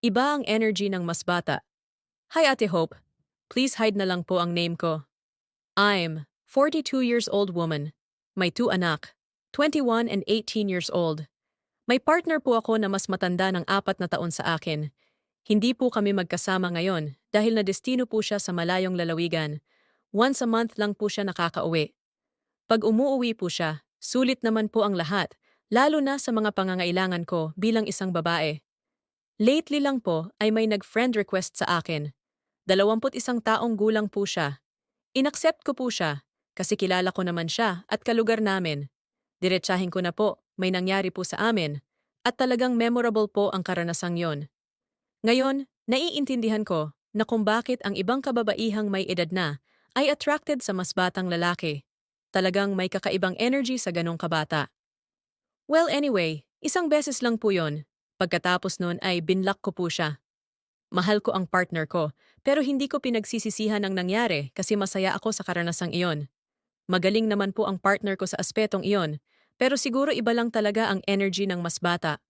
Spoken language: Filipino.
Iba ang energy ng mas bata. Hi Ate Hope, please hide na lang po ang name ko. I'm 42 years old woman. May 2 anak, 21 and 18 years old. May partner po ako na mas matanda ng 4 na taon sa akin. Hindi po kami magkasama ngayon dahil nadestino po siya sa malayong lalawigan. Once a month lang po siya nakakauwi. Pag umuuwi po siya, sulit naman po ang lahat, lalo na sa mga pangangailangan ko bilang isang babae. Lately lang po ay may nag-friend request sa akin. 21 taong gulang po siya. Inaccept ko po siya kasi kilala ko naman siya at kalugar namin. Diretsahin ko na po, may nangyari po sa amin at talagang memorable po ang karanasang yon. Ngayon, naiintindihan ko na kung bakit ang ibang kababaihang may edad na ay attracted sa mas batang lalaki. Talagang may kakaibang energy sa ganong kabata. Well anyway, isang beses lang po yon. Pagkatapos nun ay binlock ko po siya. Mahal ko ang partner ko, pero hindi ko pinagsisisihan ang nangyari kasi masaya ako sa karanasang iyon. Magaling naman po ang partner ko sa aspetong iyon, pero siguro iba lang talaga ang energy ng mas bata.